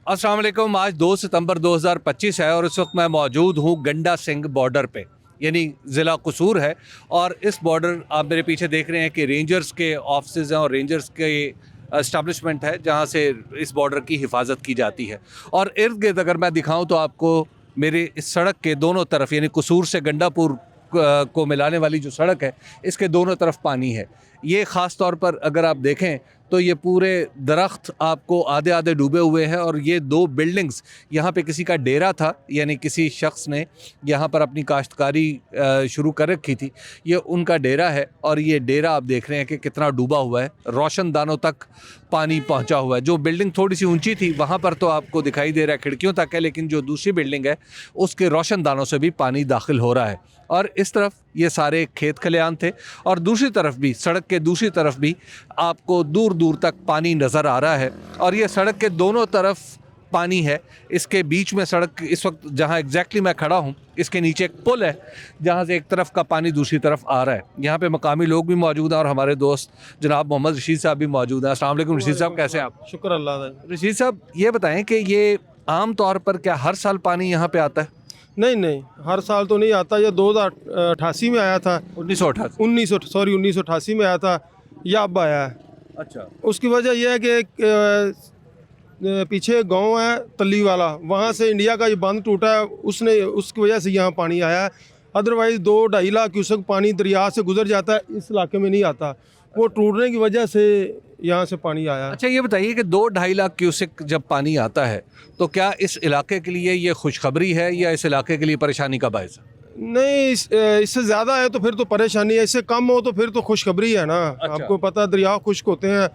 अस्सलाम वालेकुम। आज 2 सितंबर 2025 है और इस वक्त मैं मौजूद हूँ गंडा सिंह बॉर्डर पे, यानी ज़िला कसूर है। और इस बॉर्डर आप मेरे पीछे देख रहे हैं कि रेंजर्स के ऑफिस हैं और रेंजर्स के इस्टेब्लिशमेंट है जहाँ से इस बॉर्डर की हिफाजत की जाती है। और इर्द गिर्द अगर मैं दिखाऊँ तो आपको मेरे इस सड़क के दोनों तरफ, यानी कसूर से गंडापुर को मिलाने वाली जो सड़क है, इसके दोनों तरफ पानी है। ये ख़ास तौर पर अगर आप देखें तो ये पूरे दरख्त आपको आधे आधे डूबे हुए हैं। और ये दो बिल्डिंग्स, यहाँ पे किसी का डेरा था, यानी किसी शख्स ने यहाँ पर अपनी काश्तकारी शुरू कर रखी थी, ये उनका डेरा है। और ये डेरा आप देख रहे हैं कि कितना डूबा हुआ है, रोशनदानों तक पानी पहुँचा हुआ है। जो बिल्डिंग थोड़ी सी ऊंची थी वहाँ पर तो आपको दिखाई दे रहा है खिड़कियों तक है, लेकिन जो दूसरी बिल्डिंग है उसके रोशनदानों से भी पानी दाखिल हो रहा है। और इस तरफ ये सारे खेत खलियान थे और दूसरी तरफ भी, सड़क के दूसरी तरफ भी आपको दूर दूर तक पानी नज़र आ रहा है। और ये सड़क के दोनों तरफ पानी है। इसके बीच में सड़क, इस वक्त जहाँ एग्जैक्टली मैं खड़ा हूँ, इसके नीचे एक पुल है जहाँ से एक तरफ का पानी दूसरी तरफ आ रहा है। यहाँ पे मकामी लोग भी मौजूद हैं और हमारे दोस्त जनाब मोहम्मद रशीद साहब भी मौजूद हैं। अस्सलाम वालेकुम रशीद साहब, कैसे हैं आप? शुक्र अल्लाह का। रशीद साहब ये बताएं कि ये आम तौर पर क्या हर साल पानी यहाँ पे आता है? नहीं, हर साल तो नहीं आता। ये 2088 में आया था। 1988 में आया था, या अब आया है। अच्छा। उसकी वजह यह है कि पीछे गांव है तली वाला, वहाँ से इंडिया का ये बांध टूटा है, उसकी वजह से यहाँ पानी आया है। अदरवाइज़ 2-2.5 लाख क्यूसेक पानी दरिया से गुजर जाता है, इस इलाके में नहीं आता। वो टूटने की वजह से यहाँ से पानी आया। अच्छा, ये बताइए कि 2-2.5 लाख क्यूसेक जब पानी आता है तो क्या इस इलाके के लिए ये खुशखबरी है या इस इलाके के लिए परेशानी का बायस है? नहीं, इससे ज़्यादा है तो फिर तो परेशानी है, इससे कम हो तो फिर तो खुशखबरी है ना। अच्छा। आपको पता है दरिया खुश्क होते हैं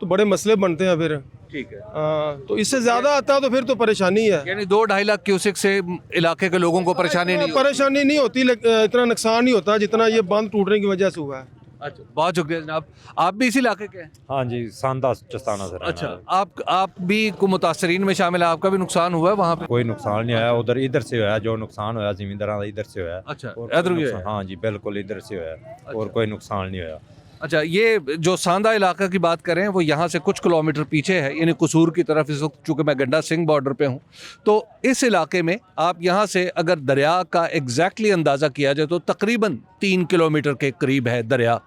तो बड़े मसले बनते हैं फिर। ठीक है। तो इससे ज़्यादा आता है तो फिर तो परेशानी है। यानी 2-2.5 लाख क्यूसेक से इलाके के लोगों को परेशानी नहीं होती? परेशानी नहीं होती, इतना नुकसान नहीं होता जितना ये बांध टूटने की वजह से हुआ है। अच्छा, बहुत शुक्रिया जनाब। आप भी इसी इलाके के हैं? हाँ जी, सांदा चस्ताना सर। अच्छा, आप भी को मुतासरीन में शामिल है? आपका भी नुकसान हुआ है वहाँ पे? कोई नुकसान नहीं आया, उधर इधर से होया जो नुकसान होया जमींदारां दा इधर से होया। अच्छा, और इधर कोई भी नुकसान- होया? हाँ जी बिल्कुल इधर से होया और कोई नुकसान नहीं होया। अच्छा, ये जो सांदा इलाका की बात करें वो यहाँ से कुछ किलोमीटर पीछे है, यानी कसूर की तरफ। इस वक्त चूँकि मैं गंडा सिंह बॉर्डर पे हूँ, तो इस इलाके में आप यहाँ से अगर दरिया का एग्जैक्टली अंदाज़ा किया जाए तो तकरीबन 3 किलोमीटर के करीब है दरिया,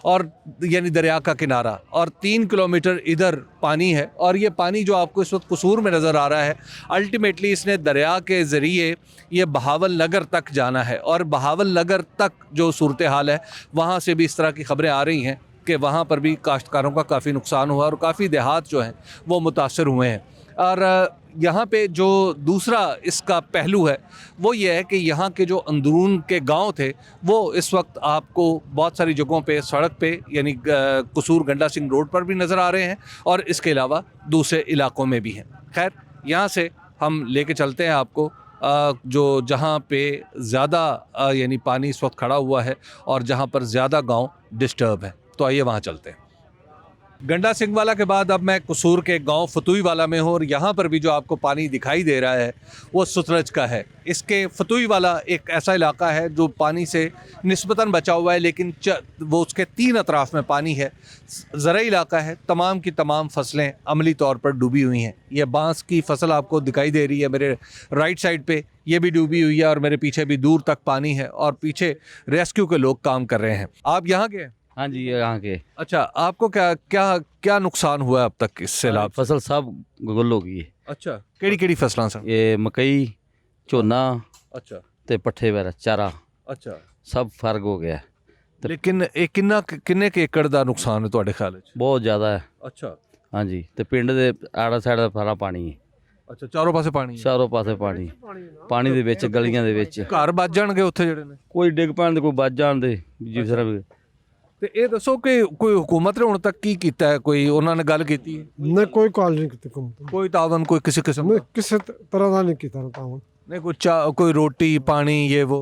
और यानी दरिया का किनारा, और 3 किलोमीटर इधर पानी है। और ये पानी जो आपको इस वक्त कसूर में नज़र आ रहा है, अल्टीमेटली इसने दरिया के ज़रिए ये बहावल नगर तक जाना है। और बहावल नगर तक जो सूरत हाल है, वहाँ से भी इस तरह की खबरें आ रही हैं कि वहाँ पर भी काश्तकारों का काफ़ी नुकसान हुआ और काफ़ी देहात जो हैं वो मुतासर हुए हैं। और यहाँ पे जो दूसरा इसका पहलू है वो ये है कि यहाँ के जो अंदरून के गांव थे वो इस वक्त आपको बहुत सारी जगहों पे सड़क पे, यानी कसूर गंडा सिंह रोड पर भी नज़र आ रहे हैं और इसके अलावा दूसरे इलाकों में भी हैं। खैर, यहाँ से हम लेके चलते हैं आपको जो जहाँ पे ज़्यादा यानी पानी इस वक्त खड़ा हुआ है और जहाँ पर ज़्यादा गांव डिस्टर्ब है। तो आइए वहाँ चलते हैं। गंडा सिंह वाला के बाद अब मैं कसूर के गांव फतुई वाला में हूँ और यहाँ पर भी जो आपको पानी दिखाई दे रहा है वो सतलज का है। इसके फतुई वाला एक ऐसा इलाका है जो पानी से निस्बतन बचा हुआ है, लेकिन वो उसके 3 अतराफ़ में पानी है। ज़राई इलाका है, तमाम की तमाम फसलें अमली तौर पर डूबी हुई हैं। ये बांस की फसल आपको दिखाई दे रही है मेरे राइट साइड पे, ये भी डूबी हुई है और मेरे पीछे भी दूर तक पानी है और पीछे रेस्क्यू के लोग काम कर रहे हैं। आप यहाँ के? हाँ जी, ये यहाँ के। अच्छा, आपको क्या क्या क्या नुकसान हुआ है अब तक इस सैलाब? फसल सब गुल हो गई है। अच्छा, केड़ी फसलां सन? ये मकई, झोना अच्छा ते पट्ठे वगैरह चारा अच्छा। सब फर्क हो गया। लेकिन ਇਹ ਕਿੰਨੇ ਕੁ ਏਕੜ ਦਾ ਨੁਕਸਾਨ ਹੈ ਤੁਹਾਡੇ ਖਿਆਲ ਵਿੱਚ? बहुत ज़्यादा है। ਅੱਛਾ हाँ जी, ਤੇ ਪਿੰਡ ਦੇ ਆੜਾ ਸਾਈਡ ਸਾਰਾ ਪਾਣੀ ਹੈ, ਅੱਛਾ, ਚਾਰੋਂ ਪਾਸੇ ਪਾਣੀ ਹੈ। ਚਾਰੋਂ ਪਾਸੇ ਪਾਣੀ, ਪਾਣੀ ਦੇ ਵਿੱਚ ਗਲੀਆਂ ਦੇ ਵਿੱਚ ਘਰ ਵੱਜ ਜਾਣਗੇ ਉੱਥੇ ਜਿਹੜੇ ਨੇ? ਕੋਈ ਡਿੱਗ ਪੈਣ ਦੇ, ਕੋਈ ਵੱਜ ਜਾਣ ਦੇ, ਜਿਸ ਤਰ੍ਹਾਂ ਵੀ। ਤੇ ਇਹ ਦੱਸੋ ਕਿ ਕੋਈ ਹੁਕੂਮਤ ਨੇ ਹੁਣ ਤੱਕ ਕੀ ਕੀਤਾ ਹੈ? ਕੋਈ ਉਹਨਾਂ ਨੇ ਗੱਲ ਕੀਤੀ ਹੈ? नहीं कोई कॉल नहीं करती हुकूमत ਕੋਈ ਤਾਵਨ, ਕੋਈ ਕਿਸੇ किस्म नहीं ਦਾ? किसी तरह का नहीं किया तावन नहीं, कोई कोई रोटी पानी ये वो?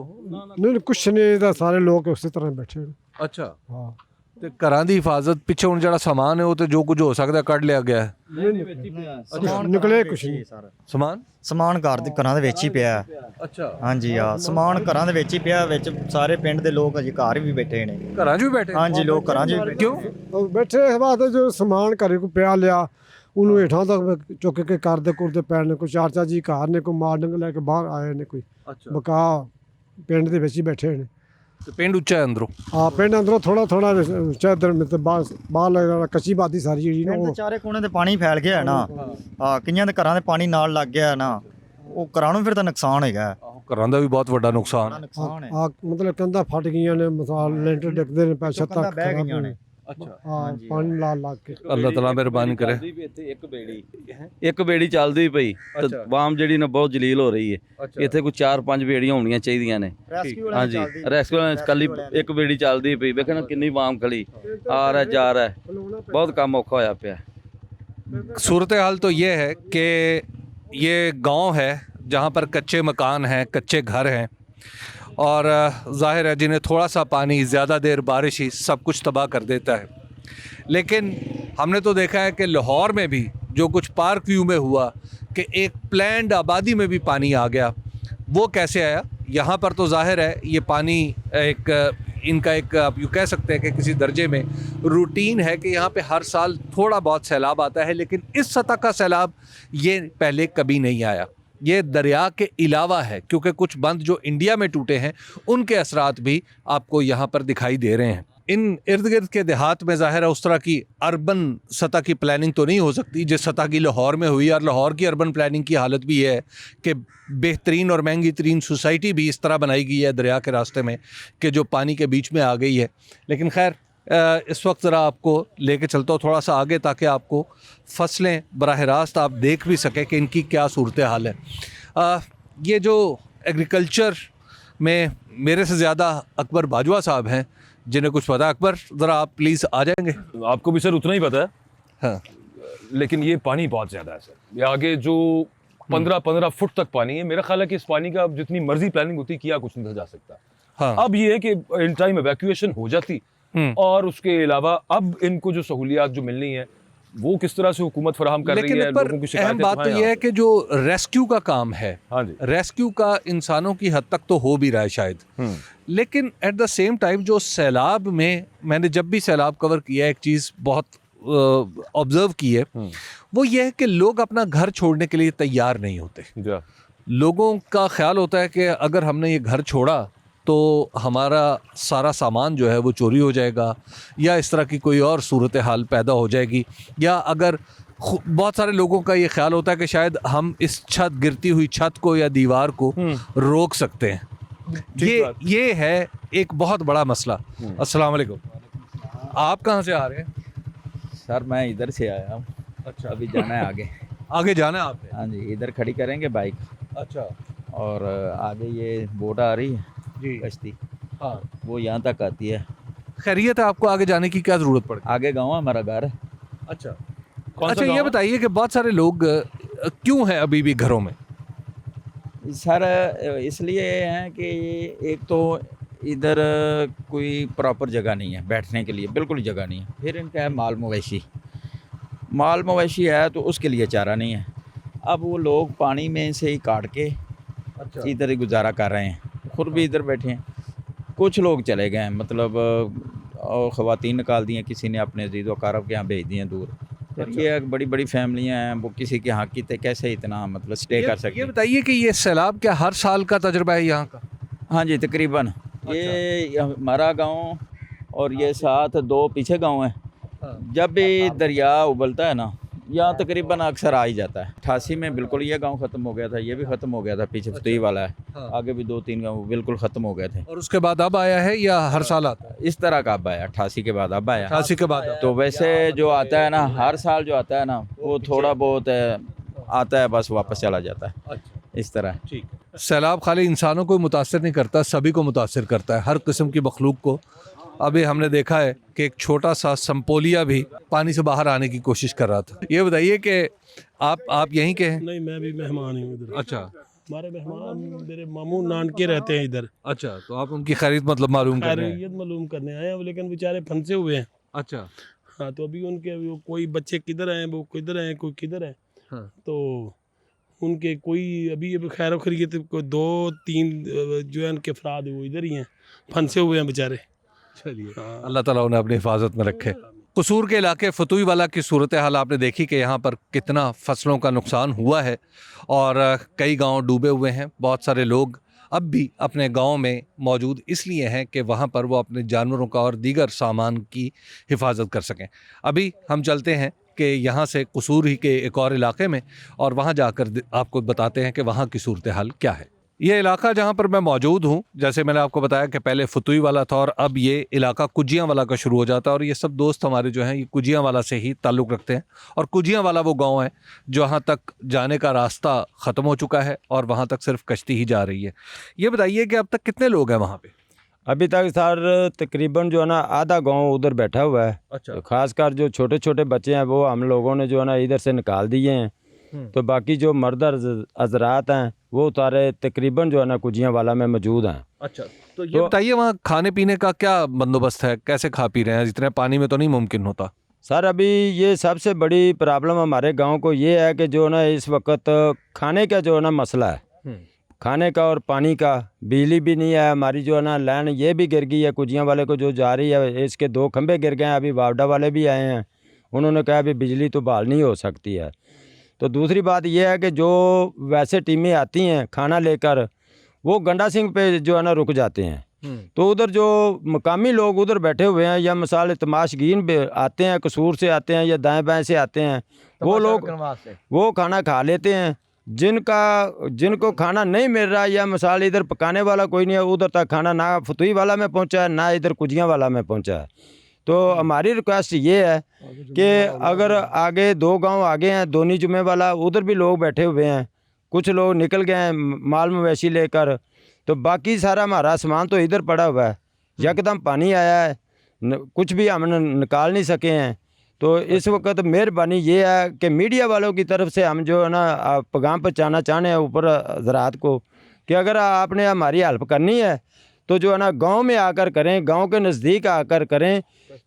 नहीं कुछ नहीं इधर सारे लोग उसी तरह बैठे हैं। अच्छा। हाँ ਤੇ ਘਰਾਂ ਦੀ ਹਿਫਾਜ਼ਤ ਪਿੱਛੇ ਹੁਣ ਜਿਹੜਾ ਸਮਾਨ ਹੈ ਉਹ ਤੇ ਜੋ ਕੁਝ ਹੋ ਸਕਦਾ ਕੱਢ ਲਿਆ ਗਿਆ ਹੈ। ਨਿਕਲੇ ਕੁਛ ਨਹੀਂ ਸਮਾਨ ਸਮਾਨ ਘਰਾਂ ਦੇ ਵਿੱਚ ਹੀ ਪਿਆ ਹੈ। ਅੱਛਾ ਹਾਂਜੀ ਆ ਸਮਾਨ ਘਰਾਂ ਦੇ ਵਿੱਚ ਹੀ ਪਿਆ, ਵਿੱਚ ਸਾਰੇ ਪਿੰਡ ਦੇ ਲੋਕ ਅਜੇ ਘਰ ਵੀ ਬੈਠੇ ਨੇ। ਘਰਾਂ 'ਚ ਵੀ ਬੈਠੇ ਹਾਂਜੀ ਲੋਕ ਘਰਾਂ 'ਚ ਵੀ ਬੈਠੇ। ਕਿਉਂ? ਉਹ ਬੈਠੇ ਇਸ ਵਾਸਤੇ ਜੋ ਸਮਾਨ ਘਰੇ ਕੋ ਪਿਆ ਲਿਆ ਉਹਨੂੰ ਹੇਠਾਂ ਤੱਕ ਚੁੱਕ ਕੇ ਕਰਦੇ ਕੁਰਦੇ ਪੈਣ ਨੇ, ਕੋਈ ਚਾਰ ਚਾਰ ਜੀ ਘਰ ਨੇ, ਕੋਈ ਮਾਲ ਡੰਗ ਲੈ ਕੇ ਬਾਹਰ ਆਏ ਨੇ, ਕੋਈ ਅੱਛਾ ਬਕਾ ਪਿੰਡ ਦੇ ਵਿੱਚ ਹੀ ਬੈਠੇ ਨੇ। ਤੇ ਪਿੰਡ ਉੱਚਾ ਹੈ ਅੰਦਰੋਂ। ਆ ਪਿੰਡ ਅੰਦਰੋਂ ਥੋੜਾ ਥੋੜਾ ਚਾਦਰ ਮੇ ਤੇ ਬਾਹਰ ਲੱਗਦਾ ਕੱਚੀ ਬਾਦੀ ਸਾਰੀ ਜਿਹੜੀ ਨਾ ਪਿੰਡ ਦੇ ਉਹ ਚਾਰੇ ਕੋਨੇ ਤੇ ਪਾਣੀ ਫੈਲ ਗਿਆ ਹੈ ਨਾ। ਆ ਕਈਆਂ ਦੇ ਘਰਾਂ ਦੇ ਪਾਣੀ ਨਾਲ ਲੱਗ ਗਿਆ ਹੈ ਨਾ, ਉਹ ਘਰਾਂ ਨੂੰ ਫਿਰ ਤਾਂ ਨੁਕਸਾਨ ਹੈਗਾ। ਘਰਾਂ ਦਾ ਵੀ ਬਹੁਤ ਵੱਡਾ ਨੁਕਸਾਨ ਹੈ। ਨੁਕਸਾਨ ਹੈ। ਆ ਮਤਲਬ ਕੰਧਾਂ ਫਟ ਗਈਆਂ ਨੇ, ਮਿਸਾਲ ਲੈਂਟਰ ਡਿੱਗਦੇ ਨੇ, ਪੈ ਛੱਤਾਂ ਕੰਧਾਂ ਬਹਿ ਗਈਆਂ ਨੇ। ਅੱਛਾ ਹਾਂ ਪਾਣੀ ਲਾ ਕੇ ਅੱਲਾਹ ਤਾਲਾ ਮਿਹਰਬਾਨੀ ਕਰੇ। ਇੱਥੇ ਇੱਕ ਬੇੜੀ ਚੱਲਦੀ ਪਈ ਤੇ ਵਾਮ ਜਿਹੜੀ ਨਾ ਬਹੁਤ ਜਲੀਲ ਹੋ ਰਹੀ ਹੈ। ਇੱਥੇ ਕੋਈ 4-5 ਬੇੜੀਆਂ ਹੋਣੀਆਂ ਚਾਹੀਦੀਆਂ ਨੇ। ਰੈਸਕਿਊ ਵਾਲਿਆਂ ਹਾਂਜੀ ਦੀ ਚੱਲਦੀ। ਰੈਸਕਿਊ ਕੱਲੀ ਇੱਕ ਬੇੜੀ ਚੱਲਦੀ ਪਈ, ਵੇਖਣਾ ਕਿੰਨੀ ਵਾਮ ਖਲੀ ਆ ਰਿਹਾ ਜਾ ਰਿਹਾ, ਬਹੁਤ ਕੰਮ ਔਖਾ ਹੋਇਆ ਪਿਆ। सूरत हाल तो ये है कि ये गांव है जहां पर कच्चे मकान हैं, कच्चे घर हैं और ज़ाहिर है जिन्हें थोड़ा सा पानी ज़्यादा देर बारिश ही सब कुछ तबाह कर देता है। लेकिन हमने तो देखा है कि लाहौर में भी जो कुछ पार्क व्यू में हुआ कि एक प्लैंड आबादी में भी पानी आ गया, वो कैसे आया? यहाँ पर तो ज़ाहिर है ये पानी इनका एक आप यूँ कह सकते हैं कि किसी दर्जे में रूटीन है कि यहाँ पे हर साल थोड़ा बहुत सैलाब आता है, लेकिन इस सतह का सैलाब ये पहले कभी नहीं आया। ये दरिया के अलावा है क्योंकि कुछ बंद जो इंडिया में टूटे हैं उनके असरात भी आपको यहाँ पर दिखाई दे रहे हैं। इन इर्द गिर्द के देहात में ज़ाहिर है उस तरह की अर्बन सतह की प्लानिंग तो नहीं हो सकती जिस सतह की लाहौर में हुई, और लाहौर की अर्बन प्लानिंग की हालत भी ये है कि बेहतरीन और महंगी तरीन सोसाइटी भी इस तरह बनाई गई है दरिया के रास्ते में कि जो पानी के बीच में आ गई है। लेकिन खैर इस वक्त ज़रा आपको लेके चलता हूँ थोड़ा सा आगे ताकि आपको फसलें बराह रास्त आप देख भी सकें कि इनकी क्या सूरत हाल है। ये जो एग्रीकल्चर में मेरे से ज़्यादा अकबर बाजवा साहब हैं जिन्हें कुछ पता है। अकबर ज़रा आप प्लीज़ आ जाएंगे। आपको भी सर उतना ही पता है, हाँ लेकिन ये पानी बहुत ज़्यादा है सर। ये आगे जो 15-15 फुट तक पानी है, मेरा ख्याल है कि इस पानी का जितनी मर्जी प्लानिंग होती किया कुछ नहीं जा सकता। हाँ अब ये है कि इन टाइम एवैक्यूएशन हो जाती और उसके अलावा अब इनको जो सहूलियात जो मिलनी है वो किस तरह से हुकूमत फराहम कर रही लेकिन है। पर लोगों की अहम शिकायतें बात तो हैं ये है यहाँ। कि जो रेस्क्यू का काम है, हाँ जी, रेस्क्यू का इंसानों की हद तक तो हो भी रहा है शायद, लेकिन एट द सेम टाइम जो सैलाब में मैंने जब भी सैलाब कवर किया एक चीज़ बहुत ऑब्जर्व की है वो ये है कि लोग अपना घर छोड़ने के लिए तैयार नहीं होते। जा। लोगों का ख्याल होता है कि अगर हमने ये घर छोड़ा तो हमारा सारा सामान जो है वो चोरी हो जाएगा या इस तरह की कोई और सूरत हाल पैदा हो जाएगी, या अगर बहुत सारे लोगों का ये ख्याल होता है कि शायद हम इस गिरती हुई छत को या दीवार को रोक सकते हैं। ये है एक बहुत बड़ा मसला। अस्सलाम वालेकुम, आप कहाँ से आ रहे हैं? सर मैं इधर से आया हूँ। अच्छा, अभी जाना है आगे। आगे जाना है आपने? हाँ जी, इधर खड़ी करेंगे बाइक अच्छा और आगे ये बोट आ रही है जी, कश्ती, हाँ वो यहाँ तक आती है। खैरियत है, आपको आगे जाने की क्या ज़रूरत पड़ती है? आगे गाँव है हमारा घर है। अच्छा कौन सा अच्छा, गाँव ये है? बताइए कि बहुत सारे लोग क्यों हैं अभी भी घरों में? सर इसलिए हैं कि एक तो इधर कोई प्रॉपर जगह नहीं है बैठने के लिए, बिल्कुल जगह नहीं है। फिर इनका है माल मवेशी है तो उसके लिए चारा नहीं है। अब वो लोग पानी में से ही काट के अच्छा इधर ही गुजारा कर रहे हैं, खुद भी इधर बैठे हैं। कुछ लोग चले गए हैं, मतलब और ख़वातीन निकाल दी हैं, किसी ने अपने अज़ीज़ व अक़ारब के यहाँ भेज दिए हैं दूर। फिर ये बड़ी बड़ी फैमिलियाँ हैं, वो किसी के यहाँ की कैसे इतना मतलब स्टे कर सकते ये हैं। बताइए कि ये सैलाब क्या हर साल का तजुर्बा है यहाँ का? हाँ जी तकरीबन ये हमारा गांव और ये साथ 2 पीछे गांव हैं। जब भी दरिया उबलता है ना यहाँ तकरीबन अक्सर आ ही जाता है। 88 में बिल्कुल ये गांव ख़त्म हो गया था, ये भी ख़त्म हो गया था, पीछे फतुही वाला है, हाँ। आगे भी 2-3 गांव बिल्कुल ख़त्म हो गए थे। और उसके बाद अब आया है या हर साल आता है? इस तरह का अब आया, 88 के बाद अब आया। 88 के बाद तो वैसे जो आता है ना हर साल जो आता है ना वो थोड़ा बहुत आता है, बस वापस चला जाता है, इस तरह। ठीक है। सैलाब खाली इंसानों को मुतासर नहीं करता, सभी को मुतासर करता है, हर किस्म की मखलूक को। अभी हमने देखा है कि एक छोटा सा संपोलिया भी पानी से बाहर आने की कोशिश कर रहा था। ये बताइए कि आप यहीं के हैं? नहीं, मैं भी मेहमान हूँ इधर। अच्छा, हमारे मेहमान मेरे मामू नानके रहते हैं इधर। अच्छा, तो आप उनकी खैरियत मतलब मालूम कर रहे हैं। खैरियत मालूम करने आए हैं, लेकिन बेचारे फंसे हुए हैं। अच्छा। हाँ, तो अभी उनके वो कोई बच्चे किधर हैं, वो किधर हैं, कोई किधर है। हाँ। तो उनके कोई अभी खैर खैरियत कोई 2-3 जो है उनके अफराद वो इधर ही हैं, फंसे हुए हैं बेचारे। चलिए, हाँ। अल्लाह ताला उन्हें अपनी हिफाजत में रखे। कसूर के इलाके फतुई वाला की सूरत हाल आपने देखी कि यहाँ पर कितना फसलों का नुकसान हुआ है और कई गांव डूबे हुए हैं। बहुत सारे लोग अब भी अपने गांव में मौजूद इसलिए हैं कि वहाँ पर वो अपने जानवरों का और दीगर सामान की हिफाजत कर सकें। अभी हम चलते हैं कि यहाँ से कसूर ही के एक और इलाके में और वहाँ जाकर आपको बताते हैं कि वहाँ की सूरत हाल क्या है। ये इलाका जहाँ पर मैं मौजूद हूँ, जैसे मैंने आपको बताया कि पहले फतुई वाला था और अब ये इलाका कुजियाँ वाला का शुरू हो जाता है और ये सब दोस्त हमारे जो हैं ये कुजियाँ वाला से ही ताल्लुक़ रखते हैं। और कुजियाँ वाला वो गांव है जहाँ तक जाने का रास्ता ख़त्म हो चुका है और वहाँ तक सिर्फ कश्ती ही जा रही है। ये बताइए कि अब तक कितने लोग हैं वहाँ पे? अभी तक सर तकरीबन जो है ना आधा गांव उधर बैठा हुआ है। अच्छा। तो खासकर जो छोटे छोटे बच्चे हैं वो हम लोगों ने जो है ना इधर से निकाल दिए हैं। तो बाकी जो मर्द हजरात हैं वो सारे तकरीबन जो है ना कुजियाँ वाला में मौजूद हैं। अच्छा, तो ये बताइए वहाँ खाने पीने का क्या बंदोबस्त है, कैसे खा पी रहे हैं? इतने पानी में तो नहीं मुमकिन होता। सर अभी ये सबसे बड़ी प्रॉब्लम हमारे गांव को ये है कि जो ना इस वक्त खाने का जो है ना मसला है, खाने का और पानी का। बिजली भी नहीं है हमारी, जो है ना लाइन ये भी गिर गई है कुजियाँ वाले को जो जा रही है, इसके 2 खंभे गिर गए हैं। अभी वावडा वाले भी आए हैं, उन्होंने कहा अभी बिजली तो बहाल नहीं हो सकती है। तो दूसरी बात यह है कि जो वैसे टीमें आती हैं खाना लेकर वो गंडा सिंह पे जो है ना रुक जाते हैं। तो उधर जो मकामी लोग उधर बैठे हुए हैं या मिसाल तमाशगीन आते हैं, कसूर से आते हैं या दाएं बाएं से आते हैं, वो लोग वो खाना खा लेते हैं। जिनको खाना नहीं मिल रहा या मिसाल इधर पकाने वाला कोई नहीं है, उधर तक खाना ना फतुई वाला में पहुंचा है ना इधर कुजियाँ वाला में पहुंचा है। तो हमारी रिक्वेस्ट ये है कि अगर आगे 2 गांव आगे हैं, दोनी जुमे वाला, उधर भी लोग बैठे हुए हैं, कुछ लोग निकल गए हैं माल मवेशी लेकर, तो बाकी सारा हमारा सामान तो इधर पड़ा हुआ है। यकदम पानी आया है, कुछ भी हम निकाल नहीं सके हैं। तो इस वक्त मेहरबानी ये है कि मीडिया वालों की तरफ से हम जो है ना पैगाम पहुँचाना चाहते हैं ऊपर हजरात को कि अगर आपने हमारी हेल्प करनी है तो जो है ना गांव में आकर करें, गांव के नज़दीक आकर करें।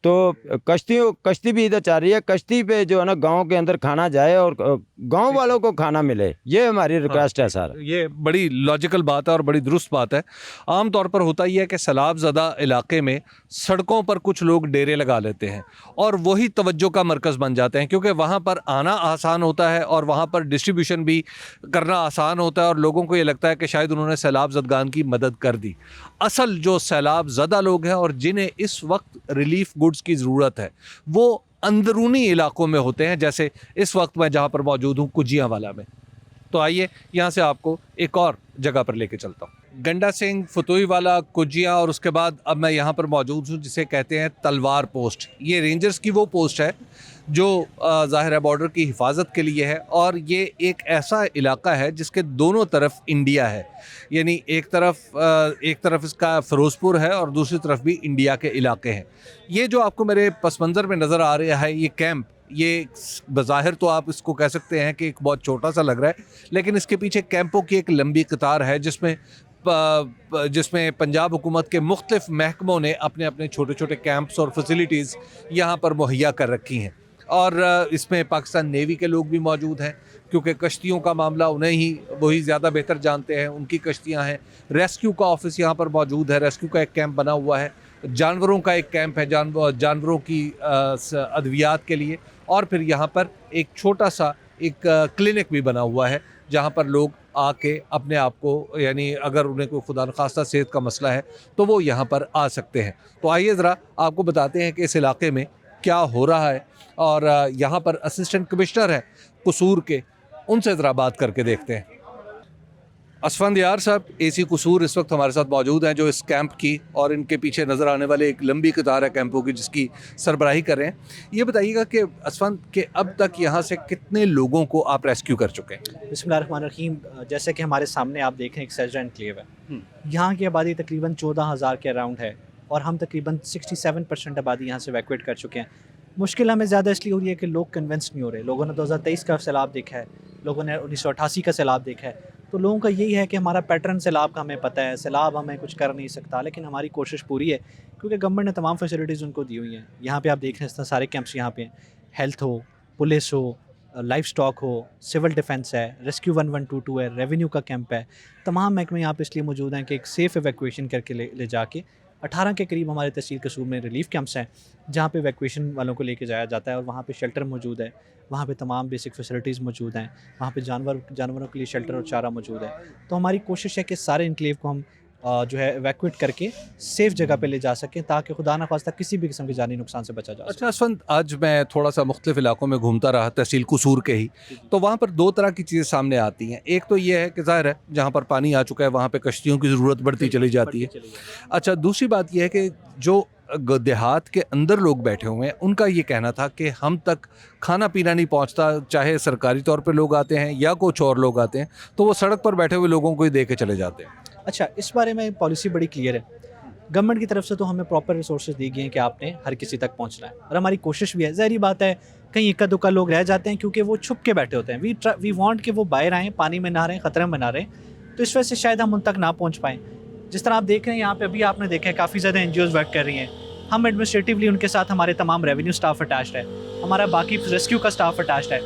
तो कश्ती भी इधर चल रही है, कश्ती पे जो है ना गांव के अंदर खाना जाए और गांव वालों को खाना मिले, ये हमारी रिक्वेस्ट है सर। ये बड़ी लॉजिकल बात है और बड़ी दुरुस्त बात है। आम तौर पर होता ही है कि सैलाब ज़दा इलाके में सड़कों पर कुछ लोग डेरे लगा लेते हैं और वही तवज्जो का मरकज़ बन जाते हैं, क्योंकि वहाँ पर आना आसान होता है और वहाँ पर डिस्ट्रीब्यूशन भी करना आसान होता है और लोगों को ये लगता है कि शायद उन्होंने सैलाब ज़दगान की मदद कर दी। असल जो सैलाब ज़दा लोग हैं और जिन्हें इस वक्त रिलीफ गुड्स की ज़रूरत है वो अंदरूनी इलाकों में होते हैं, जैसे इस वक्त मैं जहाँ पर मौजूद हूँ कुजियाँ वाला में। तो आइए यहाँ से आपको एक और जगह पर लेके चलता हूँ। गंडा सिंह, फतुई वाला, कुजियाँ और उसके बाद अब मैं यहाँ पर मौजूद हूँ जिसे कहते हैं तलवार पोस्ट। ये रेंजर्स की वो पोस्ट है जो ज़ाहिर है बॉर्डर की हिफाजत के लिए है और ये एक ऐसा इलाका है जिसके दोनों तरफ इंडिया है। यानी एक तरफ इसका फ़िरोज़पुर है और दूसरी तरफ भी इंडिया के इलाके हैं। ये जो आपको मेरे पस मंज़र में नज़र आ रहा है ये कैंप, ये बज़ाहिर तो आप इसको कह सकते हैं कि एक बहुत छोटा सा लग रहा है, लेकिन इसके पीछे कैंपों की एक लंबी कतार है जिसमें पंजाब हुकूमत के मुख्तलिफ महकमों ने अपने अपने छोटे छोटे कैंप्स और फैसिलिटीज़ यहाँ पर मुहैया कर रखी हैं। और इसमें पाकिस्तान नेवी के लोग भी मौजूद हैं क्योंकि कश्तियों का मामला वही ज़्यादा बेहतर जानते हैं, उनकी कश्तियाँ हैं। रेस्क्यू का ऑफिस यहाँ पर मौजूद है, रेस्क्यू का एक कैंप बना हुआ है, जानवरों का एक कैंप है जानवरों की अद्वियात के लिए, और फिर यहाँ पर एक छोटा सा एक क्लिनिक भी बना हुआ है जहाँ पर लोग आके अपने आप को, यानी अगर उन्हें कोई खुदा न खास्ता सेहत का मसला है तो वो यहाँ पर आ सकते हैं। तो आइए ज़रा आपको बताते हैं कि इस इलाके में क्या हो रहा है और यहाँ पर असिस्टेंट कमिश्नर हैं कसूर के, उनसे ज़रा बात करके देखते हैं। असफंद यार साहब एसी कसूर इस वक्त हमारे साथ मौजूद हैं जो इस कैंप की और इनके पीछे नज़र आने वाले एक लंबी कतार है कैंपों की जिसकी सरबराही कर रहे हैं। ये बताइएगा कि असफंद के अब तक यहाँ से कितने लोगों को आप रेस्क्यू कर चुके हैं? बिस्मिल्लाहिर्रहमानिर्रहीम। जैसे कि हमारे सामने आप देख रहे हैं एक सजरा एनक्लेव है, यहाँ की आबादी तकरीबन 14,000 के अराउंड है और हम तकरीबन 67% आबादी यहाँ से इवैक्यूएट कर चुके हैं। मुश्किल हमें ज़्यादा इसलिए हो रही है कि लोग कन्विंस नहीं हो रहे। लोगों ने 2023 का सैलाब देखा है, लोगों ने 1988 का सैलाब देखा है, तो लोगों का यही है कि हमारा पैटर्न सैलाब का हमें पता है, सैलाब हमें कुछ कर नहीं सकता, लेकिन हमारी कोशिश पूरी है क्योंकि गवर्नमेंट ने तमाम फैसिलिटीज़ उनको दी हुई हैं। यहाँ पे आप देख रहे हैं इस तरह सारे कैंप्स यहाँ पे हैं, हेल्थ हो, पुलिस हो, लाइफ स्टॉक हो, सिविल डिफेंस है, रेस्क्यू 1122 है, रेवेन्यू का कैंप है। तमाम महकमे यहाँ पे इसलिए मौजूद हैं कि एक सेफ़ एवैक्यूएशन करके ले जाके 18 के करीब हमारे तहसील कसूर में रिलीफ कैंप्स हैं जहाँ पे एवैक्यूएशन वालों को लेके जाया जाता है और वहाँ पे शेल्टर मौजूद है, वहाँ पे तमाम बेसिक फैसिलिटीज़ मौजूद हैं, वहाँ पे जानवरों के लिए शेल्टर और चारा मौजूद है। तो हमारी कोशिश है कि सारे इनक्लेव को हम जो है एवैक्यूएट करके सेफ़ जगह पे ले जा सकें ताकि खुदा न खास्ता किसी भी किस्म के जानी नुकसान से बचा जा सके। अच्छा असफंद, आज मैं थोड़ा सा मुख्तलिफ इलाकों में घूमता रहा तहसील कसूर के ही, तो वहाँ पर दो तरह की चीज़ें सामने आती हैं। एक तो ये है कि ज़ाहिर है जहाँ पर पानी आ चुका है वहाँ पे कश्तियों की ज़रूरत बढ़ती चली जाती है। अच्छा, दूसरी बात यह है कि जो देहात के अंदर लोग बैठे हुए हैं उनका ये कहना था कि हम तक खाना पीना नहीं पहुँचता, चाहे सरकारी तौर पर लोग आते हैं या कुछ और लोग आते हैं तो वो सड़क पर बैठे हुए लोगों को ही दे के चले जाते हैं। अच्छा, इस बारे में पॉलिसी बड़ी क्लियर है गवर्नमेंट की तरफ से, तो हमें प्रॉपर रिसोर्सेज दी गए हैं कि आपने हर किसी तक पहुंचना है और हमारी कोशिश भी है। ज़ाहिर बात है कहीं इक्का दुक्का लोग रह जाते हैं क्योंकि वो छुप के बैठे होते हैं। वी वांट कि वो बाहर आएँ, पानी में ना रहें, ख़तरे में ना रहें, तो इस वजह से शायद हम उन तक ना पहुँच पाएँ। जिस तरह आप देख रहे हैं यहाँ पर अभी आपने देखा है काफ़ी ज़्यादा NGOs वर्क कर रही हैं। हम एडमिनिस्ट्रेटिवली उनके साथ, हमारे तमाम रेवेन्यू स्टाफ अटैच्ड है, हमारा बाकी रेस्क्यू का स्टाफ अटैच्ड है,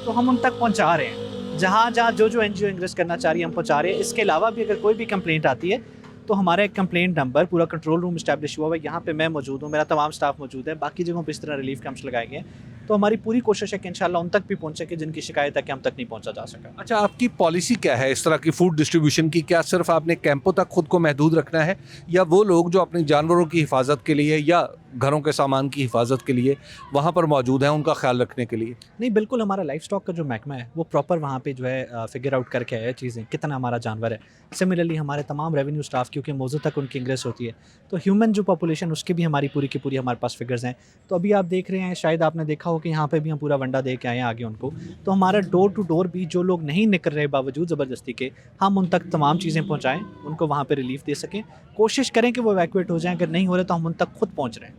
तो हम उन तक पहुँचा रहे हैं। जहाँ जहाँ जो NGO इंग्रेस करना चाह रही है हम पहुँचा रहे हैं। इसके अलावा भी अगर कोई भी कंप्लेंट आती है तो हमारा एक कंप्लेंट नंबर, पूरा कंट्रोल रूम इस्टेब्लिश हुआ हुआ है। यहाँ पे मैं मौजूद हूँ, मेरा तमाम स्टाफ मौजूद है, बाकी जगहों पे इस तरह रिलीफ कैंप्स लगाए गए हैं। तो हमारी पूरी कोशिश है कि इंशाल्लाह उन तक भी पहुँचे कि जिनकी शिकायत है कि हम तक नहीं पहुँचा जा सका। अच्छा, आपकी पॉलिसी क्या है इस तरह की फूड डिस्ट्रीब्यूशन की? क्या सिर्फ आपने कैंपों तक खुद को महदूद रखना है या वो लोग जो अपने जानवरों की हिफाजत के लिए या घरों के सामान की हिफाजत के लिए वहाँ पर मौजूद हैं उनका ख्याल रखने के लिए? नहीं, बिल्कुल हमारा लाइफ स्टॉक का जो महकमा है वो प्रॉपर वहाँ पे जो है फिगर आउट करके आया चीज़ें, कितना हमारा जानवर है। सिमिलरली हमारे तमाम रेवेन्यू स्टाफ क्योंकि मौजूद तक उनकी इंग्रेस होती है तो ह्यूमन जो पॉपुलेशन उसकी भी हमारी पूरी की पूरी हमारे पास फिगर्स हैं। तो अभी आप देख रहे हैं, शायद आपने देखा हो कि यहाँ पे भी हम पूरा वंडा दे के आए हैं आगे उनको। तो हमारा डोर टू डोर भी जो लोग नहीं निकल रहे बावजूद ज़बरदस्ती के, हम उन तक तमाम चीज़ें पहुँचाएँ, उनको वहाँ पर रिलीफ दे सकें, कोशिश करें कि वो इवैक्यूएट हो जाएँ। अगर नहीं हो रहे तो हम उन तक खुद पहुँच रहे हैं।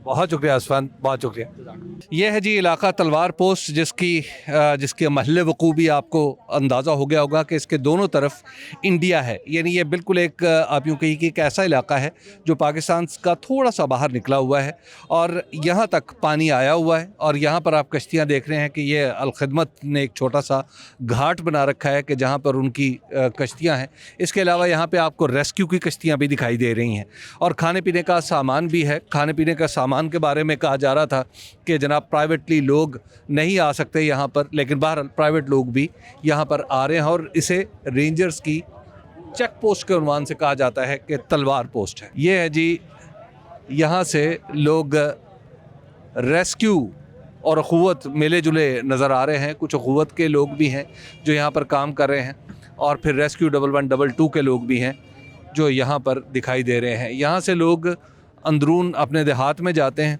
बहुत शुक्रिया असफान, बहुत शुक्रिया। यह है जी इलाका तलवार पोस्ट जिसके महल वकू भी आपको अंदाज़ा हो गया होगा कि इसके दोनों तरफ इंडिया है। यानी ये बिल्कुल एक आप यूँ कहिए कि एक ऐसा इलाका है जो पाकिस्तान का थोड़ा सा बाहर निकला हुआ है और यहाँ तक पानी आया हुआ है। और यहाँ पर आप कश्तियाँ देख रहे हैं कि ये अलखिदमत ने एक छोटा सा घाट बना रखा है कि जहाँ पर उनकी कश्तियाँ हैं। इसके अलावा यहाँ पर आपको रेस्क्यू की कश्तियाँ भी दिखाई दे रही हैं और खाने पीने का सामान भी है। खाने पीने का सामान के बारे में कहा जा रहा था कि जनाब प्राइवेटली लोग नहीं आ सकते यहाँ पर, लेकिन बहरहाल प्राइवेट लोग भी यहाँ पर आ रहे हैं और इसे रेंजर्स की चेक पोस्ट के उन्वान से कहा जाता है कि तलवार पोस्ट है। ये है जी, यहाँ से लोग रेस्क्यू और अखुवत मिले जुले नज़र आ रहे हैं। कुछ अखुवत के लोग भी हैं जो यहाँ पर काम कर रहे हैं और फिर रेस्क्यू 1122 के लोग भी हैं जो यहाँ पर दिखाई दे रहे हैं। यहाँ से लोग अंदरून अपने देहात में जाते हैं,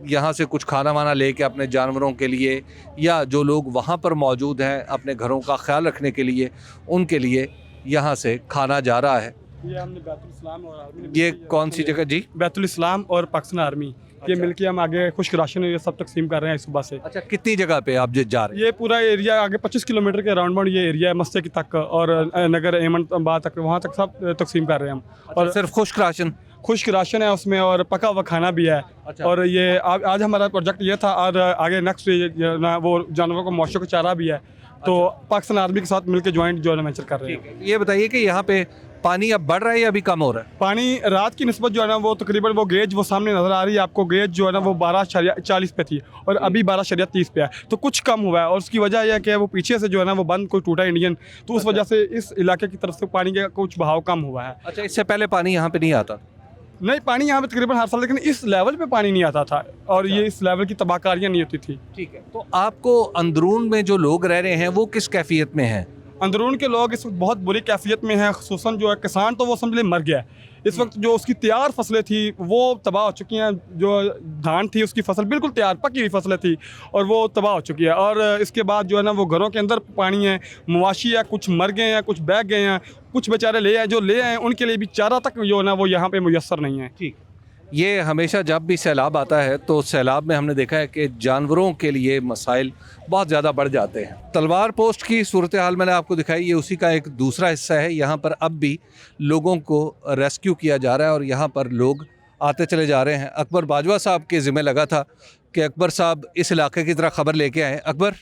यहाँ से कुछ खाना वाना लेके अपने जानवरों के लिए या जो लोग वहाँ पर मौजूद हैं अपने घरों का ख्याल रखने के लिए, उनके लिए यहाँ से खाना जा रहा है। ये हमने बैतुल इस्लाम और आर्मी, ये कौन सी जगह जी? बैतुल इस्लाम और पाकिस्तान आर्मी, ये मिलके हम आगे खुश्क राशन ये सब तकसीम कर रहे हैं सुबह से। अच्छा, कितनी जगह पे आप जा रहे हैं? ये पूरा एरिया आगे 25 किलोमीटर के राउंड बाउंड ये एरिया है, मस्जिद तक और नगर एमनबाद तक, वहाँ तक सब तकसीम कर रहे हैं हम। और सिर्फ खुश्क राशन है उसमें और पका हुआ खाना भी है। अच्छा। और ये आज हमारा प्रोजेक्ट ये था और आगे नेक्स्ट ना वो जानवरों को मौशों का चारा भी है। तो पाकिस्तान आर्मी के साथ मिलकर ज्वाइंट जो है वेंचर कर रहे हैं। ये बताइए कि यहाँ पे पानी अब बढ़ रहा है या अभी कम हो रहा है? पानी रात की निस्बत जो है ना वो तकरीबन वो गेज वो सामने नज़र आ रही है आपको, गेज जो है ना वो 12.40 पे थी और अभी 12.30 पे है, तो कुछ कम हुआ है। और उसकी वजह यह है कि वो पीछे से जो है ना वो बंद कोई टूटा इंडियन, तो उस वजह से इस इलाके की तरफ से पानी का कुछ बहाव कम हुआ है। अच्छा, इससे पहले पानी यहाँ पे नहीं आता? नहीं, पानी यहाँ पे तकरीबन हर साल, लेकिन इस लेवल पे पानी नहीं आता था और ये इस लेवल की तबाहकारियाँ नहीं होती थी। ठीक है, तो आपको अंदरून में जो लोग रह रहे हैं वो किस कैफियत में हैं? अंदरून के लोग इस वक्त बहुत बुरी कैफियत में हैं, खुसूसन जो है किसान तो वो समझ ले मर गया है। इस वक्त जो उसकी तैयार फसलें थी वो तबाह हो चुकी हैं। जो धान थी उसकी फसल बिल्कुल तैयार पकी हुई फसलें थी और वो तबाह हो चुकी है। और इसके बाद जो है ना वो घरों के अंदर पानी है, मवाशी है, कुछ मर गए हैं, कुछ बह गए हैं, कुछ बेचारे ले आए, जो ले आए उनके लिए भी चारा तक जो है ना वो यहाँ पे मुयस्सर नहीं है। ठीक, ये हमेशा जब भी सैलाब आता है तो सैलाब में हमने देखा है कि जानवरों के लिए मसाइल बहुत ज़्यादा बढ़ जाते हैं। तलवार पोस्ट की सूरत हाल मैंने आपको दिखाई, ये उसी का एक दूसरा हिस्सा है। यहाँ पर अब भी लोगों को रेस्क्यू किया जा रहा है और यहाँ पर लोग आते चले जा रहे हैं। अकबर बाजवा साहब के ज़िम्मे लगा था कि अकबर साहब इस इलाके की तरह खबर लेके आए। अकबर,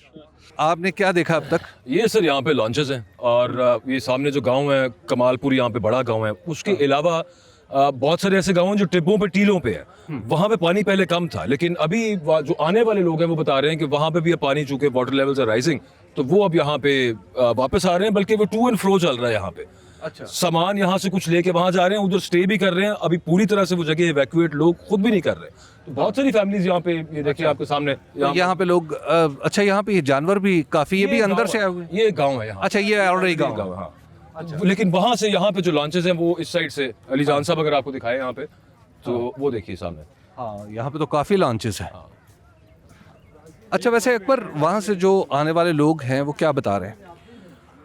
आपने क्या देखा अब तक? ये सर यहाँ पे लॉन्चेस हैं और ये सामने जो गांव है कमालपुर, यहाँ पे बड़ा गांव है। उसके अलावा बहुत सारे ऐसे गांव हैं जो टिब्बों पे, टीलों पे है। वहाँ पे पानी पहले कम था, लेकिन अभी जो आने वाले लोग हैं वो बता रहे हैं कि वहाँ पे भी अब पानी, चूंकि वाटर लेवल्स आर राइजिंग, तो वो अब यहाँ पे वापस आ रहे हैं। बल्कि वो टू एंड फ्रो चल रहा है यहाँ पे। अच्छा, सामान यहाँ से कुछ लेके वहाँ जा रहे हैं, उधर स्टे भी कर रहे हैं। अभी पूरी तरह से वो जगह इवैक्यूएट लोग खुद भी नहीं कर रहे। तो बहुत सारी फैमिलीज यहाँ पे, ये देखिए आपके सामने यहाँ पे लोग अच्छा, यहाँ पे जानवर भी काफ़ी, ये भी अंदर से आए हुए? ये गाँव है यहाँ। अच्छा, ये ऑलरेडी गाँव है। हाँ। अच्छा। लेकिन वहां से यहाँ पे जो लॉन्चेस हैं वो इस साइड से, अली जान साहब अगर आपको दिखाए यहाँ पे, तो वो देखिए सामने। हाँ, यहाँ पे तो काफ़ी लॉन्चेस हैं। अच्छा, वैसे अकबर, वहाँ से जो आने वाले लोग हैं वो क्या बता रहे हैं?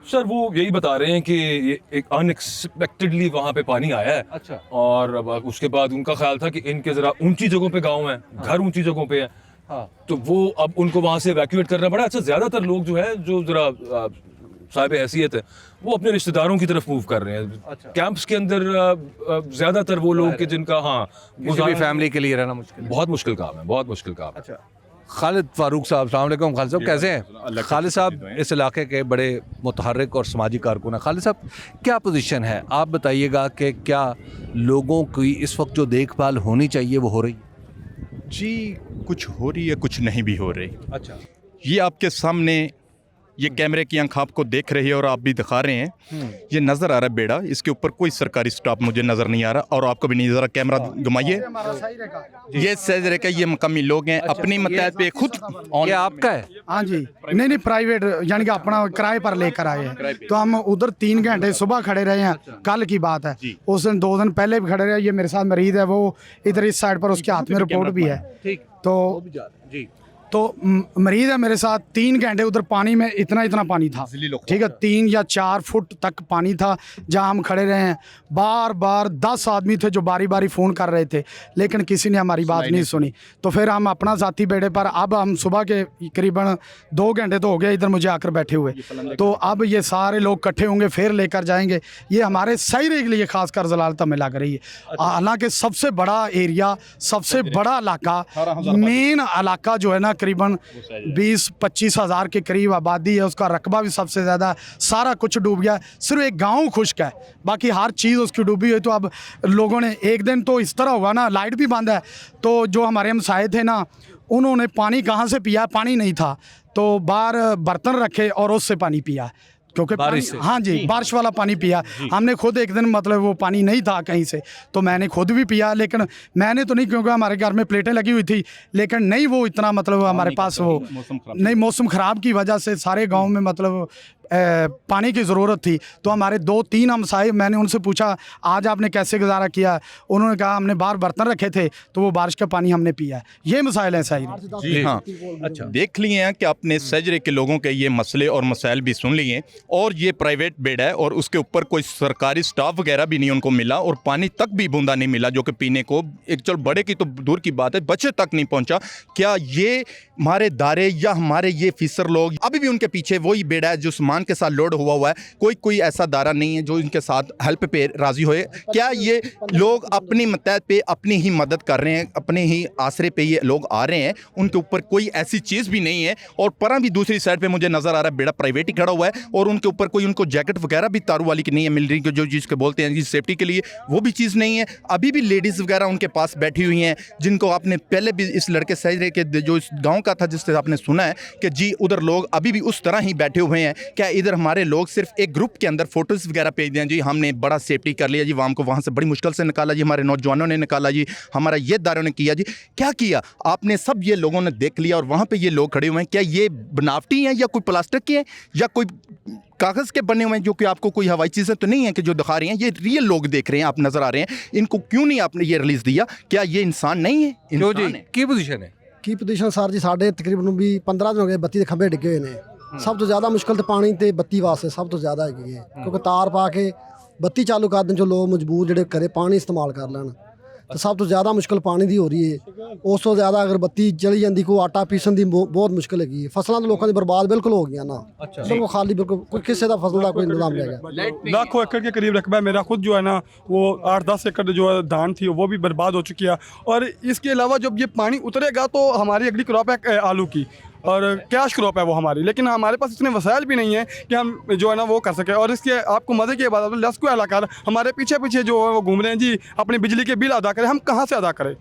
सर वो यही बता रहे हैं कि ये एक अनएक्सपेक्टेडली वहाँ पे पानी आया है। अच्छा। और उसके बाद उनका ख्याल था कि इनके ज़रा ऊंची जगहों पे गाँव हैं, घर ऊंची जगहों पे है। हाँ। तो वो अब उनको वहाँ से इवैक्यूएट करना पड़ा। अच्छा, ज़्यादातर लोग जो है, जो ज़रा साहिब हैसियत है, वो अपने रिश्तेदारों की तरफ मूव कर रहे हैं। अच्छा। कैंप्स के अंदर ज़्यादातर वो लोग कि जिनका, हाँ, किसी भी फैमिली के लिए रहना मुश्किल है। बहुत मुश्किल काम है, बहुत मुश्किल काम है। अच्छा, खालिद फारूक साहब, अस्सलाम वालेकुम। खालिद साहब कैसे हैं? खालिद साहब इस इलाके के बड़े मुतहर्रिक और समाजी कारकुन हैं। खालिद साहब, क्या पोजीशन है? आप बताइएगा कि क्या लोगों की इस वक्त जो देखभाल होनी चाहिए वो हो रही? जी, कुछ हो रही है, कुछ नहीं भी हो रही। अच्छा, ये आपके सामने, ये कैमरे की आंख आपको देख रही है और आप भी दिखा रहे हैं। ये नज़र आ रहा है बेड़ा, इसके ऊपर कोई सरकारी स्टाफ मुझे नज़र नहीं आ रहा और आपको भी नहीं। ज़रा कैमरा घुमाइए। ये सहजरे का, ये मकामी लोग हैं, अपनी मतहत पे खुद। ये आपका है? हाँ जी, नहीं प्राइवेट, यानी कि अपना किराए पर लेकर आए हैं। तो हम उधर 3 घंटे सुबह खड़े रहे हैं। कल की बात है, उस दिन 2 दिन पहले भी खड़े रहे। ये मेरे साथ मरीज है, वो इधर इस साइड पर, उसके हाथ में रिपोर्ट भी है। तो मरीज है मेरे साथ। 3 घंटे उधर पानी में इतना पानी था, ठीक है, 3 या 4 फुट तक पानी था जहां हम खड़े रहे हैं। बार बार 10 आदमी थे जो बारी बारी फ़ोन कर रहे थे, लेकिन किसी ने हमारी बात नहीं सुनी। तो फिर हम अपना ज़ाती बेड़े पर, अब हम सुबह के करीबन 2 घंटे तो हो गए इधर मुझे आकर बैठे हुए। तो अब ये सारे लोग इकट्ठे होंगे, फिर लेकर जाएंगे। ये हमारे सही के लिए खासकर जलालता में लग रही है। हालांकि सबसे बड़ा एरिया, सबसे बड़ा इलाका, मेन इलाका जो है ना, करीबन 20-25 हज़ार के करीब आबादी है। उसका रकबा भी सबसे ज़्यादा, सारा कुछ डूब गया। सिर्फ एक गांव खुश्क है, बाकी हर चीज़ उसकी डूबी हुई। तो अब लोगों ने, एक दिन तो इस तरह हुआ ना, लाइट भी बंद है, तो जो हमारे हमसाये थे ना, उन्होंने पानी कहाँ से पिया? पानी नहीं था, तो बाहर बर्तन रखे और उससे पानी पिया, क्योंकि बारिश से। हाँ जी, बारिश वाला पानी पिया। हमने खुद एक दिन, मतलब वो पानी नहीं था कहीं से, तो मैंने खुद भी पिया। लेकिन मैंने तो नहीं, क्योंकि हमारे घर में प्लेटें लगी हुई थी, लेकिन नहीं वो इतना, मतलब हमारे पास वो नहीं, मौसम ख़राब की वजह से सारे गांव में मतलब पानी की ज़रूरत थी। तो हमारे 2-3 हमसाये, मैंने उनसे पूछा आज आपने कैसे गुजारा किया? उन्होंने कहा हमने बाहर बर्तन रखे थे तो वो बारिश का पानी हमने पिया। ये मसाइल हैं सही। जी हाँ, अच्छा, देख लिए हैं कि आपने सजरे के लोगों के ये मसले और मसाइल भी सुन लिए। और ये प्राइवेट बेड है और उसके ऊपर कोई सरकारी स्टाफ वगैरह भी नहीं उनको मिला और पानी तक भी बूंदा नहीं मिला जो कि पीने को, एक चल बड़े की तो दूर की बात है, बच्चे तक नहीं पहुंचा। क्या ये हमारे दारे या हमारे ये फीसर लोग, अभी भी उनके पीछे वही बेड़ा है जो सामान के साथ लोड हुआ है? कोई ऐसा दारा नहीं है जो इनके साथ हेल्प पे राजी होए? क्या ये लोग अपनी मतहत पे अपनी ही मदद कर रहे हैं, अपने ही आसरे पे ये लोग आ रहे हैं? उनके ऊपर कोई ऐसी चीज़ भी नहीं है। और पर भी दूसरी साइड पे मुझे नज़र आ रहा है बेड़ा प्राइवेट ही खड़ा हुआ है और उनके ऊपर कोई, उनको जैकेट वगैरह भी तारू वाली की नहीं है मिल रही, जो चीज़ के बोलते हैं सेफ्टी के लिए, वो भी चीज़ नहीं है। अभी भी लेडीज़ वगैरह उनके पास बैठी हुई हैं, जिनको आपने पहले भी, इस लड़के सहजरे के जो इस गाँव का था जिससे आपने सुना है कि जी उधर लोग अभी भी उस तरह ही बैठे हुए हैं। क्या इधर हमारे लोग सिर्फ एक ग्रुप के अंदर फोटोज़ वगैरह भेज दें, जी हमने बड़ा सेफ्टी कर लिया जी, वाम को वहाँ से बड़ी मुश्किल से निकाला जी, हमारे नौजवानों ने निकाला जी, हमारा ये दारों ने किया जी? क्या किया आपने? सब ये लोगों ने देख लिया और वहाँ पे ये लोग खड़े हुए हैं। क्या ये बनावटी हैं या कोई प्लास्टिक के हैं या कोई कागज़ के बने हुए हैं, जो कि आपको कोई हवाई चीज़ें तो नहीं है कि जो दिखा रही हैं? ये रियल लोग देख रहे हैं, आप नज़र आ रहे हैं। इनको क्यों नहीं आपने ये रिलीज़ दिया? क्या ये इंसान नहीं है? इंसान है। की पोजीशन है? की पोजीशन सर जी, साढ़े तकरीबन भी 15 दिन हो गए ਬੱਤੀ ਦੇ ਖੰਭੇ ਡਿੱਗੇ ਹੋਏ ਨੇ। ਸਭ ਤੋਂ ਜ਼ਿਆਦਾ ਮੁਸ਼ਕਲ ਤੇ ਪਾਣੀ ਤੇ ਬੱਤੀ ਵਾਸਤੇ ਸਭ ਤੋਂ ਜ਼ਿਆਦਾ ਹੈਗੀ ਹੈ, ਕਿਉਂਕਿ ਤਾਰ ਪਾ ਕੇ ਬੱਤੀ ਚਾਲੂ ਕਰ ਦੇਣ ਜੋ ਲੋਕ ਮਜਬੂਰ ਜਿਹੜੇ ਘਰੇ ਪਾਣੀ ਇਸਤੇਮਾਲ ਕਰ ਲੈਣ, ਤੇ ਸਭ ਤੋਂ ਜ਼ਿਆਦਾ ਮੁਸ਼ਕਲ ਪਾਣੀ ਦੀ ਹੋ ਰਹੀ ਹੈ। ਉਸ ਤੋਂ ਜ਼ਿਆਦਾ ਅਗਰ ਬੱਤੀ ਚਲੀ ਜਾਂਦੀ ਕੋਈ ਆਟਾ ਪੀਸਣ ਦੀ ਬਹੁਤ ਮੁਸ਼ਕਲ ਹੈਗੀ ਹੈ। ਫਸਲਾਂ ਤਾਂ ਲੋਕਾਂ ਦੀ ਬਰਬਾਦ ਬਿਲਕੁਲ ਹੋ ਗਈਆਂ ਨਾ, ਬਿਲकुल खाली, बिल्कुल कोई किसी का फसल का कोई इंतजाम नहीं है। लाखों एकड़ के करीब रकबा है मेरा खुद जो है ना, वो 8-10 एकड़ जो है धान थी वो भी बर्बाद हो चुकी है। और इसके अलावा जब ये पानी उतरेगा तो हमारी अगली क्रॉप है आलू की, और कैश क्रॉप है वो हमारी, लेकिन हमारे पास इतने वसाइल भी नहीं है कि हम जो है ना वो कर सकें। और इसके आपको मज़े की बात है, रेस्क्यू एहलकार हमारे पीछे पीछे जो है वो घूम रहे हैं जी, अपने बिजली के बिल अदा करें। हम कहाँ से अदा करें?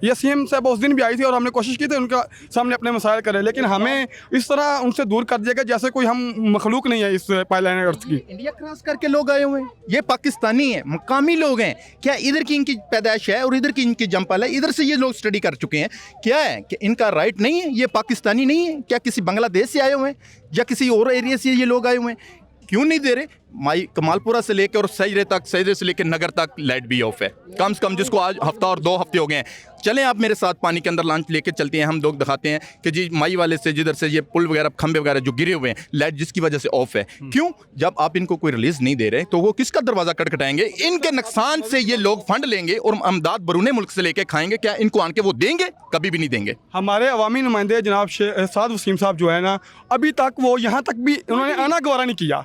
ये सीएम साहब उस दिन भी आई थी और हमने कोशिश की थी उनका सामने अपने मसाइल करें, लेकिन हमें इस तरह उनसे दूर कर दिया गया जैसे कोई हम मखलूक नहीं है इस पाइपलाइन अर्थ की। इंडिया क्रॉस करके लोग आए हुए हैं, ये पाकिस्तानी हैं, मकामी लोग हैं। क्या इधर की इनकी पैदाइश है और इधर की इनकी जंपल है? इधर से ये लोग स्टडी कर चुके हैं। क्या है कि इनका राइट नहीं है? ये पाकिस्तानी नहीं है? क्या किसी बांग्लादेश से आए हुए हैं या किसी और एरिया से ये लोग आए हुए हैं? क्यों नहीं दे रहे? माई कमालपुरा से लेकर और सजरे तक, सजरे से लेकर नगर तक लाइट भी ऑफ है। कम से कम जिसको आज हफ्ता और 2 हफ्ते हो गए हैं। चलें आप मेरे साथ पानी के अंदर लॉन्च लेके चलते हैं, हम लोग दिखाते हैं कि जी माई वाले से जिधर से ये पुल वगैरह खंबे वगैरह जो गिरे हुए हैं, लाइट जिसकी वजह से ऑफ है। क्यों? जब आप इनको कोई रिलीज नहीं दे रहे तो वो किसका दरवाजा खटखटाएंगे? इनके नुकसान से ये लोग फंड लेंगे और अमदाद बरूने मुल्क से लेके खाएंगे। क्या इनको आन के वो देंगे? कभी भी नहीं देंगे। हमारे अवामी नुमाइंदे जनाब साद वसीम साहब जो है ना, अभी तक वो यहाँ तक भी उन्होंने आना गवारा नहीं किया।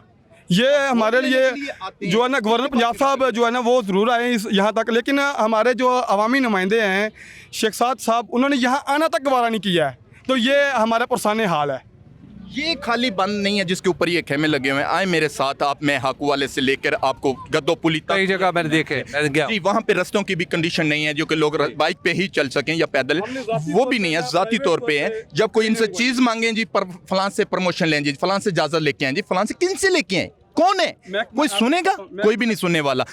ये हमारे लिए जो है ना, गवर्नर पंजाब साहब जो है ना वो ज़रूर आए इस यहाँ तक, लेकिन हमारे जो अवामी नुमाइंदे हैं शेख साद साहब, उन्होंने यहाँ आना तक गवारा नहीं किया है। तो ये हमारा पुरसाने हाल है। ये खाली बंद नहीं है जिसके ऊपर ये खेमे लगे हुए हैं। आए मेरे साथ आप, मैं हाकू वाले से लेकर आपको गद्दो पुली तक कई जगह मैंने देखे, मैं गया जी, वहाँ पे रस्तों की भी कंडीशन नहीं है जो कि लोग बाइक पे ही चल सकें या पैदल, वो भी नहीं है, ज़ाती तौर पे है। जब कोई इनसे चीज़ मांगे जी, फलां से प्रमोशन लें जी, फलां से इजाज़त लेके आए जी, फलां से किन से लेके आए? कौन है? कोई सुनेगा? कोई भी नहीं सुनने वाला।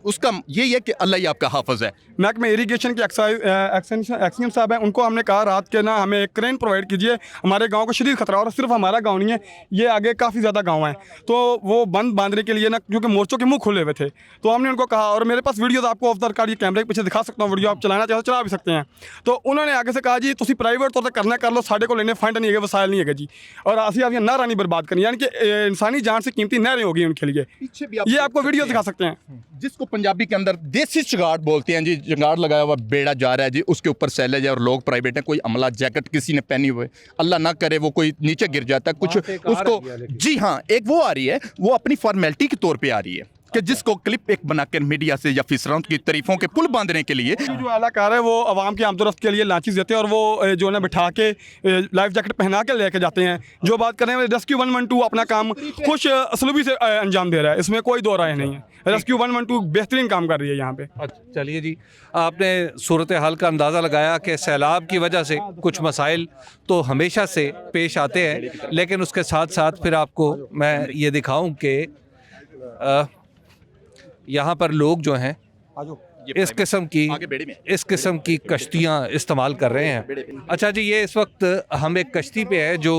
उसका यही है कि अल्लाह ही आपका हाफिज है। महकमे इरीगेशन के एक्सएम साहब हैं, उनको हमने कहा रात के ना हमें एक क्रेन प्रोवाइड कीजिए, हमारे गांव को शदीद खतरा। और सिर्फ हमारा गांव नहीं है, ये आगे काफ़ी ज़्यादा गांव हैं, तो वो बंद बांधने के लिए ना, क्योंकि मोर्चों के मुंह खुले हुए थे, तो हमने उनको कहा। और मेरे पास वीडियोज़ आपको ऑफ द रिकॉर्ड ये कैमरे के पीछे दिखा सकता हूँ, वीडियो आप चलाना चाहो चला भी सकते हैं। तो उन्होंने आगे से कहा जी तुम प्राइवेट तौर पर करना कर लो, साढ़े को लेने फंड नहीं है, वसाइल नहीं है जी, और आसिया आप नहर नहीं बर्बाद करनी, यानी कि इंसानी जान से कीमती नहरें होगी उनके लिए। पीछे भी ये आपको वीडियो दिखा सकते हैं, जिसको पंजाबी के अंदर देसी चगाड़ बोलते हैं जी। जंगाड़ लगाया हुआ बेड़ा जा रहा है जी, उसके ऊपर सैलेज है और लोग प्राइवेट है। कोई अमला जैकेट किसी ने पहनी हुई, अल्लाह ना करे वो कोई नीचे गिर जाता है कुछ उसको। जी हाँ, एक वो आ रही है, वो अपनी फॉर्मेलिटी के तौर पे आ रही है कि जिसको क्लिप एक बनाकर मीडिया से या फिसरों की तारीफों के पुल बांधने के लिए जो एहलकार है वो आवाम की आमदोरफ्त के लिए लांचेस देते हैं, और वो जो है ना बिठा के लाइफ जैकेट पहना के लेके जाते हैं। जो बात करें रेस्क्यू 112 अपना काम खुश असलूबी से अंजाम दे रहा है, इसमें कोई दो राय नहीं है। रेस्क्यू 112 बेहतरीन काम कर रही है यहाँ पे। चलिए जी, आपने सूरत हाल का अंदाज़ा लगाया कि सैलाब की वजह से कुछ मसाइल तो हमेशा से पेश आते हैं, लेकिन उसके साथ साथ फिर आपको मैं ये दिखाऊं कि यहाँ पर लोग जो हैं इस किस्म की कश्तियाँ इस्तेमाल कर रहे हैं। अच्छा जी, ये इस वक्त हम एक कश्ती पे है जो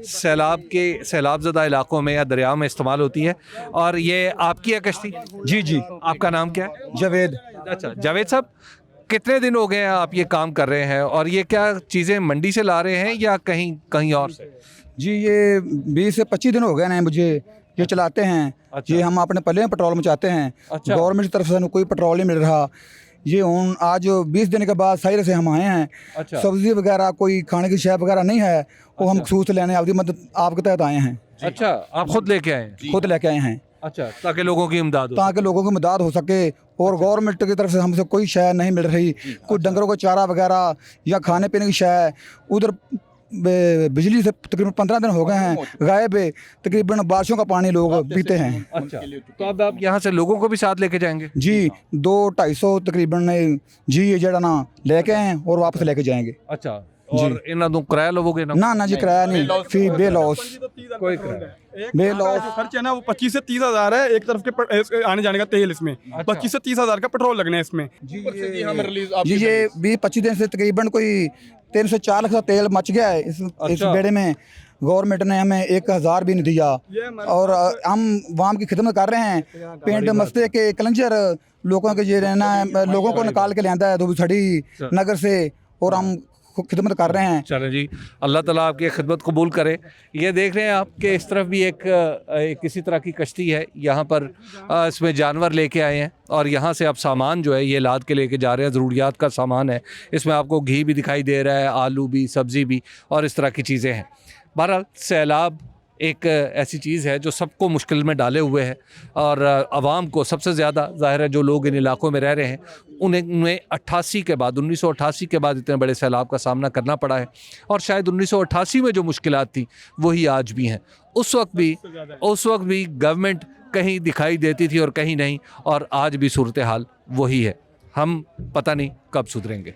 सैलाबज़दा इलाकों में या दरियाओं में इस्तेमाल होती है, और ये आपकी है कश्ती? जी जी। आपका नाम क्या है? जावेद। अच्छा जावेद साहब, कितने दिन हो गए हैं आप ये काम कर रहे हैं, और ये क्या चीज़ें मंडी से ला रहे हैं या कहीं और से? जी ये 20 से 25 दिन हो गए हैं मुझे ये चलाते हैं। अच्छा। ये हम अपने पल्ले में पेट्रोल मचाते हैं। अच्छा। गवर्नमेंट की तरफ से कोई पेट्रोल नहीं मिल रहा। ये उन आज 20 दिन के बाद सही से हम आए हैं। अच्छा। सब्जी वगैरह कोई खाने की शय वगैरह नहीं है, वो हम खसूस लेने आपकी मदद आपके तहत आए हैं। अच्छा, आप खुद लेके आए हैं? खुद लेके आए हैं। अच्छा, ताकि लोगों की इमदाद हो ताकि लोगों की मदद हो सके। और गवर्नमेंट की तरफ से हमसे कोई शय नहीं मिल रही, कोई डंगरों को चारा वगैरह या खाने पीने की शय। उधर बिजली से तकरीबन 15 दिन हो गए हैं गायब है, तकरीबन बारिशों का पानी लोग पीते हैं। अच्छा, तो अब आप यहाँ से लोगों को भी साथ लेके जाएंगे? जी 200-250 तकरीबन जी ये जड़ा ना लेके आए और वापस लेके जाएंगे। अच्छा, और इन्ना तो किराया लोगे ना? ना जी किराया नहीं, फी बेलॉस कोई किराया बेलॉस। खर्च है ना वो 25 से 30 हज़ार है एक तरफ के आने जाने का तेल, इसमें 25 से 30 हज़ार का पेट्रोल लगना है इसमें। जी ये 20-25 दिन से तकरीबन कोई 304 लाख का तेल मच गया है इस बेड़े में। गवर्नमेंट ने हमें 1000 भी नहीं दिया, और हम वहाँ की खिदमत कर रहे हैं। पेंट मस्ते के कलंजर लोगों के ये रहना है, लोगों को निकाल के ले आता है धोबी छड़ी नगर से, और हम खिदमत कर रहे हैं। चलें जी, अल्लाह ताला आपकी खिदमत कबूल करे। ये देख रहे हैं आप कि इस तरफ भी एक किसी तरह की कश्ती है, यहाँ पर इसमें जानवर लेके आए हैं और यहाँ से आप सामान जो है ये लाद के लेके जा रहे हैं, ज़रूरियात का सामान है। इसमें आपको घी भी दिखाई दे रहा है, आलू भी, सब्ज़ी भी और इस तरह की चीज़ें हैं। बहरहाल सैलाब एक ऐसी चीज़ है जो सबको मुश्किल में डाले हुए है और आवाम को सबसे ज़्यादा ज़ाहिर है जो लोग इन इलाकों में रह रहे हैं उन्हें 88 के बाद 1988 के बाद इतने बड़े सैलाब का सामना करना पड़ा है और शायद 1988 में जो मुश्किलात थी वही आज भी हैं। उस वक्त भी गवर्नमेंट कहीं दिखाई देती थी और कहीं नहीं, और आज भी सूरत हाल वही है। हम पता नहीं कब सुधरेंगे।